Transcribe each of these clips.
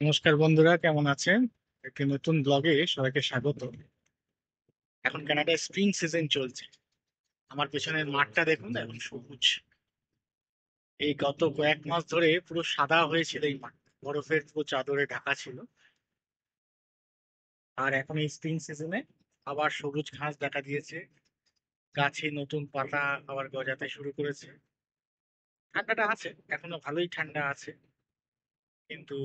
নমস্কার বন্ধুরা, কেমন আছেন? একটি নতুন ব্লগে সবাইকে স্বাগত। এখন কানাডায় স্প্রিং সিজন চলছে। আমার পেছনের মাঠটা দেখুন, এখন সবুজ। এই গত কয়েক মাস ধরে পুরো সাদা হয়েছিল এই মাঠ, বরফের পুরো চাদরে ঢাকা ছিল। আর এখন এই স্প্রিং সিজনে আবার সবুজ ঘাস দেখা দিয়েছে, গাছে নতুন পাতা আবার গজাতে শুরু করেছে। ঠান্ডাটা আছে, এখনো ভালোই ঠান্ডা আছে, কিন্তু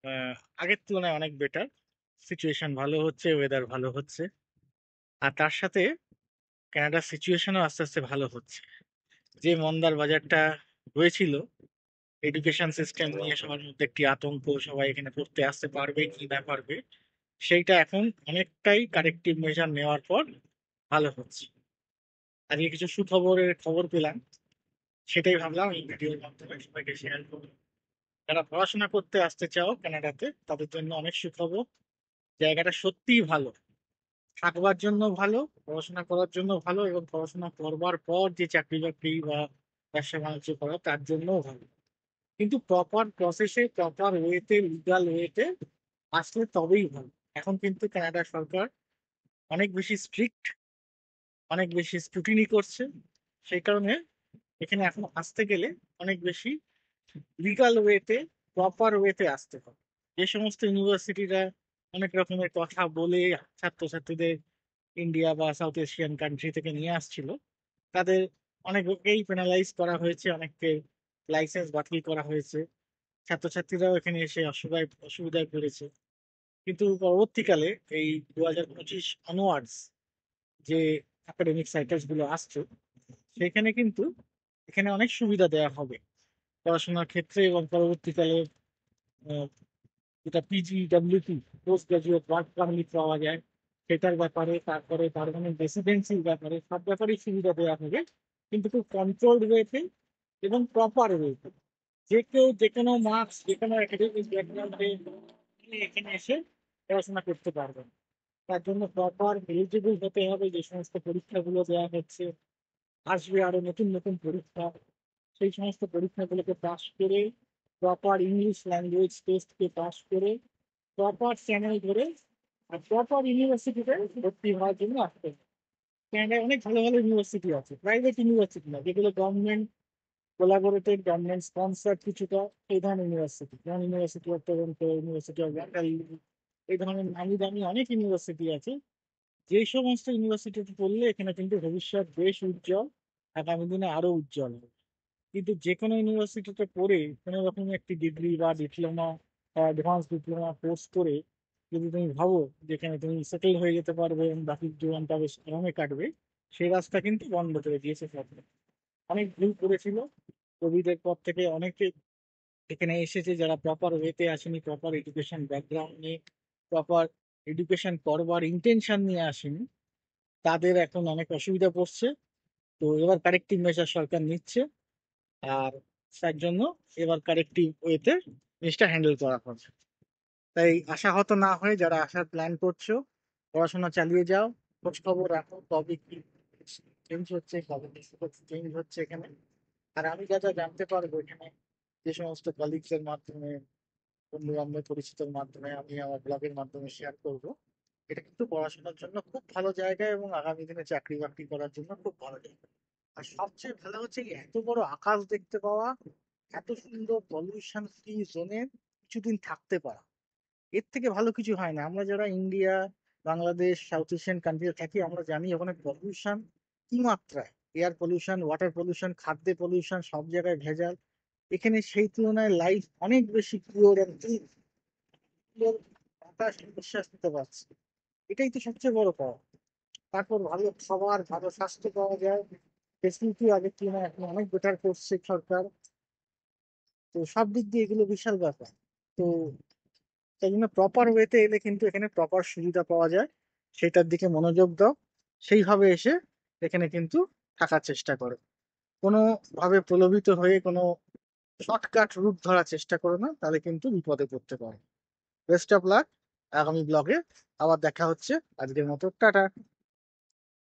আহ, আগের তুলনায় অনেক বেটার। সিচুয়েশন ভালো হচ্ছে, ওয়েদার ভালো হচ্ছে। আর তার সাথে কানাডার সিচুয়েশনও আস্তে আস্তে ভালো হচ্ছে। যে মন্দার বাজারটা হয়েছিল এডুকেশন সিস্টেম নিয়ে, সবার মধ্যে একটি আতঙ্ক, সবাই এখানে পড়তে আসতে পারবে কি না পারবে, সেইটা এখন অনেকটাই কারেক্টিভ মেজার নেওয়ার পর ভালো হচ্ছে। আজকে কিছু সুখবরের খবর পেলাম, সেটাই ভাবলাম এই ভিডিওর মাধ্যমে সবাইকে শেয়ার করবো। যারা পড়াশোনা করতে আসতে চাও কানাডাতে, তাদের জন্য অনেক সুখবর। জায়গাটা সত্যিই ভালো, থাকবার জন্য ভালো, পড়াশোনা করার জন্য ভালো, এবং পড়াশোনা করবার পর যে চাকরি বাকরি বা ব্যবসা বাণিজ্য করা তার জন্যও ভালো। কিন্তু প্রপার প্রসেসে, প্রপার ওয়েতে, লিগাল ওয়েতে আসলে তবেই ভালো। এখন কিন্তু কানাডা সরকার অনেক বেশি স্ট্রিক্ট, অনেক বেশি স্ক্রুটিনি করছে। সেই কারণে এখানে এখন আসতে গেলে অনেক বেশি লিগাল ওয়েতে, প্রপার ওয়েতে আসতে হবে। যে সমস্ত ইউনিভার্সিটিরা অনেক রকমের কথা বলে ছাত্রছাত্রীদের ইন্ডিয়া বা সাউথ এশিয়ান কান্ট্রি থেকে নিয়ে আসছিল, তাদের অনেককেই পেনালাইজ করা হয়েছে, অনেককে লাইসেন্স বাতিল করা হয়েছে। ছাত্রছাত্রীরাও এখানে এসে অসুবিধায় পড়েছে। কিন্তু পরবর্তীকালে এই 2025 অনওয়ার্ডস যে একাডেমিক সাইকেলস গুলো আসছে, সেখানে কিন্তু এখানে অনেক সুবিধা দেওয়া হবে পড়াশোনার ক্ষেত্রে। এবং পরবর্তীকালে আহ, যেটা PGWP, post graduate work permit পাওয়া যায়, সেটার ব্যাপারে, তারপরে পার্মানেন্ট রেসিডেন্সির ব্যাপারে, সব ব্যাপারেই সুবিধা দেওয়া হবে, কিন্তু খুব কন্ট্রোলড ওয়েতে এবং প্রপার ওয়েতে। যে কেউ যে কোনো মার্কস, যে কোনো একাডেমিক ব্যাকগ্রাউন্ডে এখানে এসে পড়াশোনা করতে পারবেন। তার জন্য প্রপার এলিজিবল হতে হবে। যে সমস্ত পরীক্ষাগুলো দেওয়া হচ্ছে, আসবে আরো নতুন নতুন পরীক্ষা, সেই সমস্ত পরীক্ষাগুলোকে পাশ করে, প্রপার ইংলিশ ল্যাঙ্গুয়েজ টেস্টকে পাশ করে, প্রপার চ্যানেল ধরে আর প্রপার ইউনিভার্সিটিতে ভর্তি হওয়ার জন্য আসতে হবে। কানাডায় অনেক ভালো ভালো ইউনিভার্সিটি আছে, প্রাইভেট ইউনিভার্সিটি না, যেগুলো গভর্নমেন্ট কোলাবোরেটেড, গভর্নমেন্ট স্পন্সার কিছুটা, এই ধরনের ইউনিভার্সিটি, যেমন university of Toronto, university of Waterloo, এই ধরনের নামি দামি অনেক ইউনিভার্সিটি আছে। যে সমস্ত ইউনিভার্সিটিতে পড়লে এখানে কিন্তু ভবিষ্যৎ বেশ উজ্জ্বল, আগামী দিনে আরো উজ্জ্বল হবে। কিন্তু যে কোনো ইউনিভার্সিটিতে পড়ে কোনো রকম একটি ডিগ্রি বা ডিপ্লোমা বা অ্যাডভান্স ডিপ্লোমা কোর্স করে যদি তুমি ভাবো যেখানে তুমি সেটেল হয়ে যেতে পারবে এবং বাকি জীবনটা বেশ আরামে কাটবে, সেই রাস্তা কিন্তু বন্ধ করে দিয়েছে সরকার। অনেক ভুল করেছিল কোভিড এর পর থেকে। অনেকে এখানে এসেছে যারা প্রপার ওয়েতে আসেনি, প্রপার এডুকেশন ব্যাকগ্রাউন্ড নিয়ে, প্রপার এডুকেশন করবার ইন্টেনশন নিয়ে আসেনি, তাদের এখন অনেক অসুবিধা পড়ছে। তো এবার কারেক্টিভ মেজার সরকার নিচ্ছে, আর তার জন্য এবার কারেক্টিভ ওয়েতে জিনিসটা হ্যান্ডেল করা হচ্ছে। তাই আশাহত না হয়ে যারা আসার প্ল্যান করছো, পড়াশোনা চালিয়ে যাও, খোঁজ খবর রাখো কবে কি চেঞ্জ হচ্ছে, কবে চেঞ্জ হচ্ছে এখানে। আর আমি যা যা জানতে পারবো এখানে, যে সমস্ত কলিগস এর মাধ্যমে, বন্ধু বান্ধব পরিচিতর মাধ্যমে, আমি আমার ব্লগের মাধ্যমে শেয়ার করব। এটা কিন্তু পড়াশোনার জন্য খুব ভালো জায়গা এবং আগামী দিনে চাকরি বাকরি করার জন্য খুব ভালো জায়গা। আর সবচেয়ে ভালো হচ্ছে এই এত বড় আকাশ দেখতে পাওয়া, এত সুন্দর পলিউশন ফ্রি জোনে কিছুদিন থাকতে পারা, এর থেকে ভালো কিছু হয় না। আমরা যারা ইন্ডিয়া, বাংলাদেশ, সাউথ এশিয়ান কান্ট্রিতে থাকি, আমরা জানি ওখানে পলিউশন কি মাত্রায়, এয়ার পলিউশন, ওয়াটার পলিউশন, খাদ্য পলিউশন, সব জায়গায় ভেজাল। এখানে সেই তুলনায় লাইফ অনেক বেশি পিওর অ্যান্ড ক্লিন, বাতাস নিঃশ্বাস নিতে পারছি, এটাই তো সবচেয়ে বড় পাওয়া। তারপর ভালো খাবার, ভালো স্বাস্থ্য পাওয়া যায়, ফেসিলিটি আগের তুলনায় এখন অনেক বেটার করছে সরকার। তো সব দিক দিয়ে এগুলো বিশাল ব্যাপার। তো তাই জন্য প্রপার ওয়েতে এলে কিন্তু এখানে প্রপার সুবিধা পাওয়া যায়, সেটার দিকে মনোযোগ দাও। সেইভাবে এসে এখানে কিন্তু থাকার চেষ্টা করো। কোনো ভাবে প্রলোভিত হয়ে কোনো শর্টকাট রুট ধরার চেষ্টা করো না, তাহলে কিন্তু বিপদে পড়তে পারো। Best of luck. আগামী ব্লগে আবার দেখা হচ্ছে। আজকের মতো টাটা।